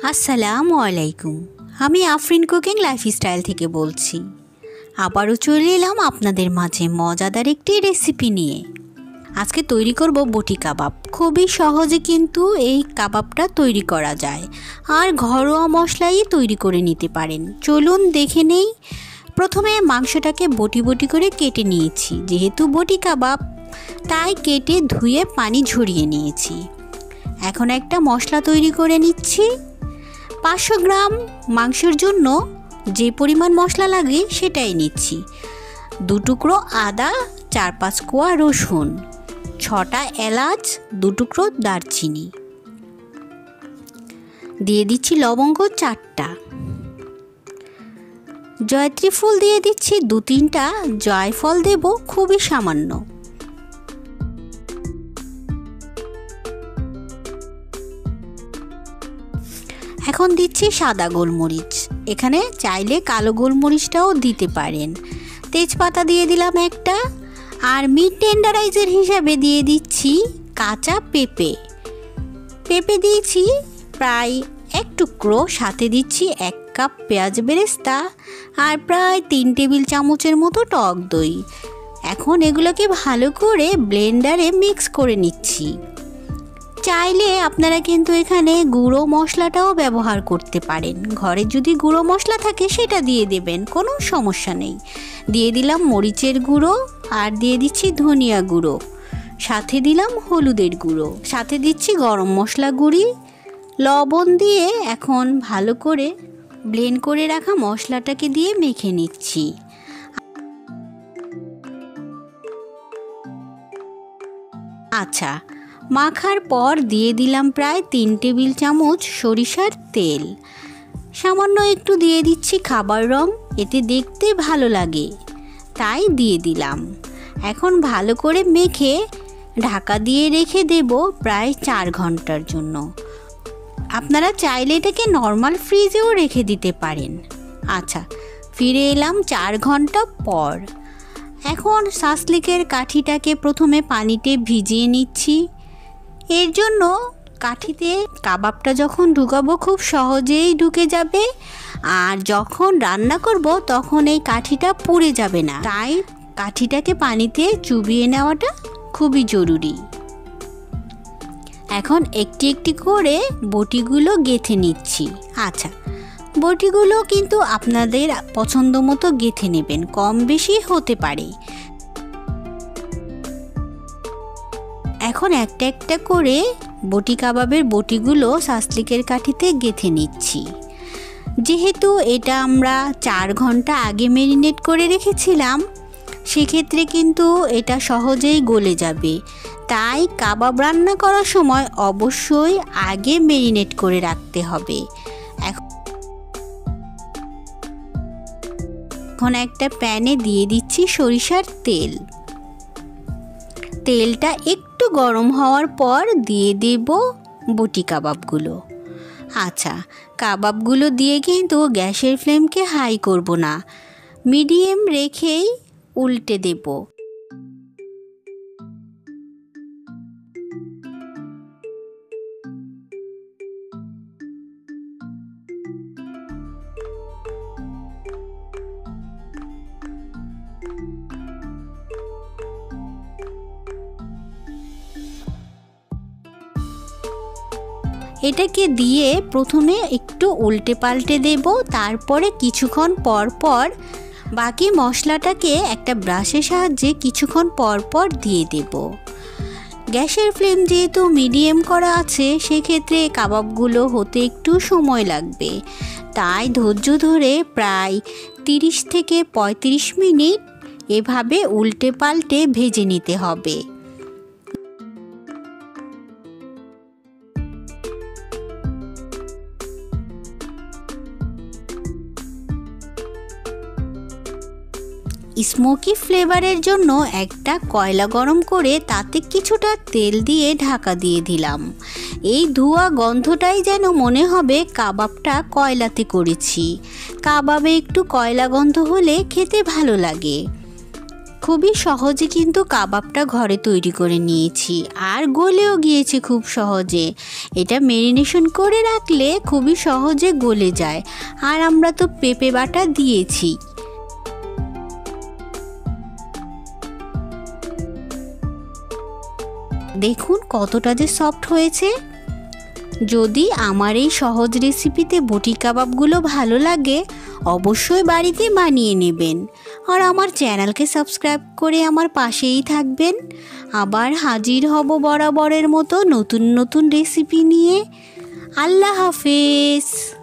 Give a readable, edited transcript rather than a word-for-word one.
আসসালামু আলাইকুম। আমি আফরিন কুকিং লাইফস্টাইল থেকে বলছি। আবারও চলে এলাম আপনাদের মাঝে মজাদার একটি রেসিপি নিয়ে। আজকে তৈরি করব বটি কাবাব। খুবই সহজে কিন্তু এই কাবাবটা তৈরি করা যায়, আর ঘরোয়া মশলাই তৈরি করে নিতে পারেন। চলুন দেখে নেই। প্রথমে মাংসটাকে বটি বটি করে কেটে নিয়েছি। যেহেতু বটি কাবাব, তাই কেটে ধুয়ে পানি ঝরিয়ে নিয়েছি। এখন একটা মশলা তৈরি করে নিচ্ছি। 500 গ্রাম মাংসের জন্য যে পরিমাণ মশলা লাগে সেটাই নিচ্ছি। 2 টুকরো আদা, 4-5 কোয়া রসুন, 6টা এলাচ, 2 টুকরো দারচিনি, দিয়ে দিচ্ছি লবঙ্গ 4টা, জয়ত্রী ফুল দিয়ে দিচ্ছি 2-3টা, জয়ফল দেব খুবই সামান্য। এখন দিচ্ছি সাদা গোলমরিচ, এখানে চাইলে কালো গোলমরিচটাও দিতে পারেন। তেজপাতা দিয়ে দিলাম একটা, আর মিট টেন্ডারাইজার হিসাবে দিয়ে দিচ্ছি কাঁচা পেঁপে। পেঁপে দিয়েছি প্রায় 1 টুকরো, সাথে দিচ্ছি 1 কাপ পেঁয়াজ বেরেস্তা আর প্রায় 3 টেবিল চামচের মতো টক দই। এখন এগুলোকে ভালো করে ব্লেন্ডারে মিক্স করে নিচ্ছি। চাইলে আপনারা কিন্তু এখানে গুঁড়ো মশলাটাও ব্যবহার করতে পারেন। ঘরে যদি গুঁড়ো মশলা থাকে সেটা দিয়ে দেবেন, কোনো সমস্যা নেই। দিয়ে দিলাম মরিচের গুঁড়ো, আর দিয়ে দিচ্ছি ধনিয়া গুঁড়ো, সাথে দিলাম হলুদের গুঁড়ো, সাথে দিচ্ছি গরম মশলা গুঁড়ি, লবণ দিয়ে এখন ভালো করে ব্লেন্ড করে রাখা মশলাটাকে দিয়ে মেখে নিচ্ছি। আচ্ছা, মাখার পর দিয়ে দিলাম প্রায় 3 টেবিল চামচ সরিষার তেল, সামান্য একটু দিয়ে দিচ্ছি খাবার রং, এতে দেখতে ভালো লাগে তাই দিয়ে দিলাম। এখন ভালো করে মেখে ঢাকা দিয়ে রেখে দেব প্রায় 4 ঘন্টার জন্য। আপনারা চাইলে এটাকে নর্মাল ফ্রিজেও রেখে দিতে পারেন। আচ্ছা, ফিরে এলাম 4 ঘন্টা পর। এখন শাসলিকের কাঠিটাকে প্রথমে পানিতে ভিজিয়ে নিচ্ছি। এর জন্য কাঠিতে কাবাবটা যখন ঢুকাবো খুব সহজেই ঢুকে যাবে, আর যখন রান্না করব তখন এই কাঠিটা পুড়ে যাবে না। তাই কাঠিটাকে পানিতে চুবিয়ে নেওয়াটা খুবই জরুরি। এখন একটি একটি করে বটিগুলো গেঁথে নিচ্ছি। আচ্ছা, বটিগুলো কিন্তু আপনাদের পছন্দ মতো গেঁথে নেবেন, কম বেশি হতে পারে। এখন একটা একটা করে বটি কাবাবের বটিগুলো শাসলিকের কাঠিতে গেঁথে নিচ্ছি। যেহেতু এটা আমরা 4 ঘন্টা আগে ম্যারিনেট করে রেখেছিলাম, সেক্ষেত্রে কিন্তু এটা সহজেই গলে যাবে। তাই কাবাব রান্না করার সময় অবশ্যই আগে ম্যারিনেট করে রাখতে হবে। এখন একটা প্যানে দিয়ে দিচ্ছি সরিষার তেল। তেলটা একটু গরম হওয়ার পর দিয়ে দেব বটি কাবাবগুলো। আচ্ছা, কাবাবগুলো দিয়ে কিন্তু গ্যাসের ফ্লেমকে হাই করব না, মিডিয়াম রেখেই উল্টে দেব। এটাকে দিয়ে প্রথমে একটু উল্টে পাল্টে দেব, তারপরে কিছুক্ষণ পর পর বাকি মশলাটাকে একটা ব্রাশের সাহায্যে কিছুক্ষণ পর পর দিয়ে দেব। গ্যাসের ফ্লেম যেহেতু মিডিয়াম করা আছে, সেক্ষেত্রে কাবাবগুলো হতে একটু সময় লাগবে। তাই ধৈর্য ধরে প্রায় 30 থেকে 35 মিনিট এভাবে উল্টে পাল্টে ভেজে নিতে হবে। স্মোকি ফ্লেভারের জন্য একটা কয়লা গরম করে তাতে কিছুটা তেল দিয়ে ঢাকা দিয়ে দিলাম। এই ধোঁয়া গন্ধটাই যেন মনে হবে কাবাবটা কয়লাতে করেছি। কাবাবে একটু কয়লা গন্ধ হলে খেতে ভালো লাগে। খুবই সহজে কিন্তু কাবাবটা ঘরে তৈরি করে নিয়েছি আর গলেও গিয়েছে খুব সহজে। এটা ম্যারিনেশন করে রাখলে খুবই সহজে গলে যায়। আর আমরা তো পেঁপে বাটা দিয়েছি। দেখুন কতটা যে সফট হয়েছে। যদি আমার এই সহজ রেসিপিতে বটি কাবাবগুলো ভালো লাগে অবশ্যই বাড়িতে বানিয়ে নেবেন আর আমার চ্যানেলকে সাবস্ক্রাইব করে আমার পাশেই থাকবেন। আবার হাজির হব বরাবরের মতো নতুন নতুন রেসিপি নিয়ে। আল্লাহ হাফেজ।